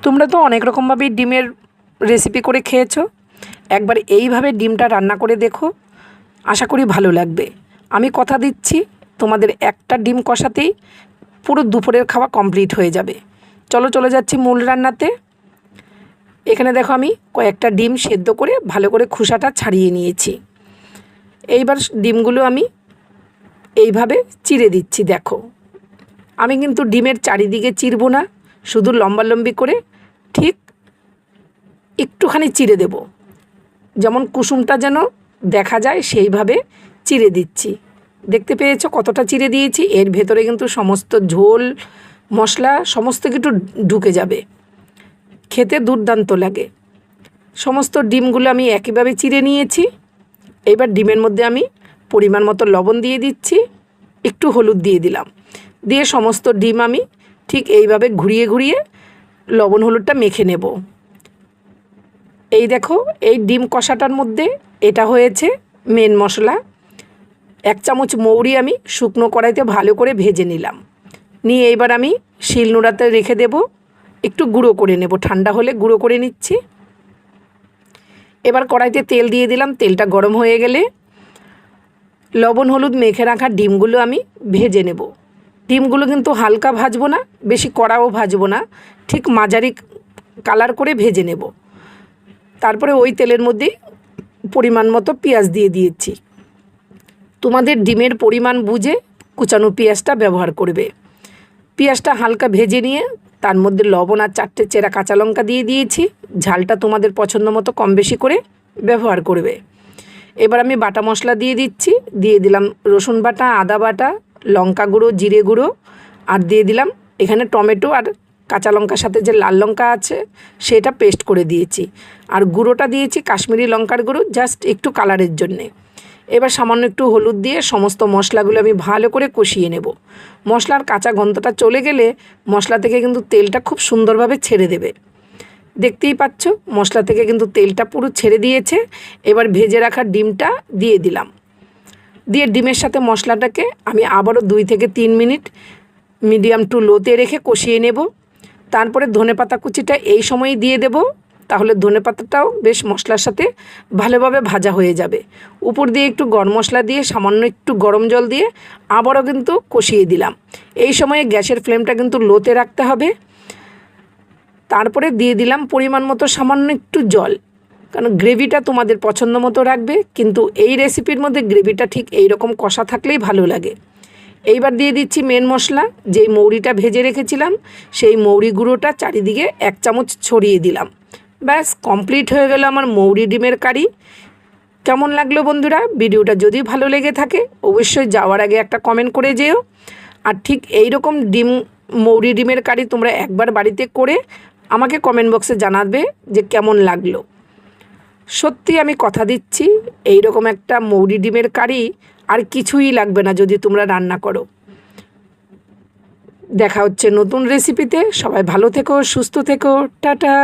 তোমরা তো অনেক রকমভাবেই ডিমের রেসিপি করে খেয়েছো, একবার এইভাবে ডিমটা রান্না করে দেখো, আশা করি ভালো লাগবে। আমি কথা দিচ্ছি তোমাদের একটা ডিম কষাতেই পুরো দুপুরের খাওয়া কমপ্লিট হয়ে যাবে। চলো চলে যাচ্ছি মূল রান্নাতে। এখানে দেখো আমি কয়েকটা ডিম সেদ্ধ করে ভালো করে খোসাটা ছাড়িয়ে নিয়েছি। এইবার ডিমগুলো আমি এইভাবে চিড়ে দিচ্ছি। দেখো আমি কিন্তু ডিমের চারিদিকে চিরবো না, শুধু লম্বালম্বি করে ঠিক একটুখানি চিড়ে দেব, যেমন কুসুমটা যেন দেখা যায় সেইভাবে চিড়ে দিচ্ছি। দেখতে পেয়েছো কতটা চিড়ে দিয়েছি? এর ভেতরে কিন্তু সমস্ত ঝোল মশলা সমস্ত কিছু ঢুকে যাবে, খেতে দুর্দান্ত লাগে। সমস্ত ডিমগুলো আমি একইভাবে চিড়ে নিয়েছি। এবার ডিমের মধ্যে আমি পরিমাণ মতো লবণ দিয়ে দিচ্ছি, একটু হলুদ দিয়ে দিলাম, দিয়ে সমস্ত ডিম আমি ঠিক এইভাবে ঘুরিয়ে ঘুরিয়ে লবণ হলুদটা মেখে নেব। এই দেখো এই ডিম কষাটার মধ্যে এটা হয়েছে মেন মশলা। 1 চামচ মৌরি আমি শুকনো কড়াইতে ভালো করে ভেজে নিলাম, নিয়ে এবার আমি শিলনোড়াতে রেখে দেব, একটু গুঁড়ো করে নেব, ঠান্ডা হলে গুঁড়ো করে নিচ্ছি। এবার কড়াইতে তেল দিয়ে দিলাম, তেলটা গরম হয়ে গেলে লবণ হলুদ মেখে রাখা ডিমগুলো আমি ভেজে নেব। ডিমগুলো কিন্তু হালকা ভাজবো না, বেশি কড়াও ভাজবো না, ঠিক মাঝারি কালার করে ভেজে নেব। তারপরে ওই তেলের মধ্যে পরিমাণ মতো পেঁয়াজ দিয়ে দিয়েছি। তোমাদের ডিমের পরিমাণ বুঝে কুচানো পেঁয়াজটা ব্যবহার করবে। পেঁয়াজটা হালকা ভেজে নিয়ে তার মধ্যে লবণ আর 4টে চেরা কাঁচা লঙ্কা দিয়ে দিয়েছি। ঝালটা তোমাদের পছন্দ মতো কম বেশি করে ব্যবহার করবে। এবার আমি বাটা মশলা দিয়ে দিচ্ছি, দিয়ে দিলাম রসুন বাটা, আদা বাটা, লঙ্কা গুঁড়ো, জিরে গুঁড়ো, আর দিয়ে দিলাম এখানে টমেটো আর কাঁচা লঙ্কার সাথে যে লাল লঙ্কা আছে সেটা পেস্ট করে দিয়েছি, আর গুঁড়োটা দিয়েছি কাশ্মীরি লঙ্কার গুঁড়ো, জাস্ট একটু কালারের জন্যে। এবার সামান্য একটু হলুদ দিয়ে সমস্ত মশলাগুলো আমি ভালো করে কষিয়ে নেব। মশলার কাঁচা গন্ধটা চলে গেলে মশলা থেকে কিন্তু তেলটা খুব সুন্দরভাবে ছেড়ে দেবে। দেখতেই পাচ্ছ মশলা থেকে কিন্তু তেলটা পুরো ছেড়ে দিয়েছে। এবার ভেজে রাখা ডিমটা দিয়ে দিলাম, দিয়ে ডিমের সাথে মশলাটাকে আমি আবারও 2 থেকে 3 মিনিট মিডিয়াম টু লোতে রেখে কষিয়ে নেব। তারপরে ধনেপাতা কুচিটা এই সময়ই দিয়ে দেব, তাহলে ধনেপাতাটাও বেশ মশলার সাথে ভালোভাবে ভাজা হয়ে যাবে। উপর দিয়ে একটু গরম মশলা দিয়ে সামান্য একটু গরম জল দিয়ে আবারও কিন্তু কষিয়ে দিলাম। এই সময়ে গ্যাসের ফ্লেমটা কিন্তু লোতে রাখতে হবে। তারপরে দিয়ে দিলাম পরিমাণ মতো সামান্য একটু জল, কারণ গ্রেভিটা তোমাদের পছন্দ মতো রাখবে, কিন্তু এই রেসিপির মধ্যে গ্রেভিটা ঠিক এই রকম কষা থাকলেই ভালো লাগে। এইবার দিয়ে দিচ্ছি মেন মশলা, যেই মৌরিটা ভেজে রেখেছিলাম সেই মৌরি গুঁড়োটা চারিদিকে 1 চামচ ছড়িয়ে দিলাম। ব্যাস কমপ্লিট হয়ে গেল আমার মৌরি ডিমের কারি। কেমন লাগলো বন্ধুরা? ভিডিওটা যদি ভালো লেগে থাকে অবশ্যই যাওয়ার আগে একটা কমেন্ট করে যেও। আর ঠিক এই রকম মৌরি ডিমের কারি তোমরা একবার বাড়িতে করে আমাকে কমেন্ট বক্সে জানাবে যে কেমন লাগলো। সত্যি আমি কথা দিচ্ছি এই রকম একটা মৌরি ডিমের কারি আর কিছুই লাগবে না যদি তোমরা রান্না করো। দেখা হচ্ছে নতুন রেসিপিতে। সবাই ভালো থেকো, সুস্থ থেকো, টাটা।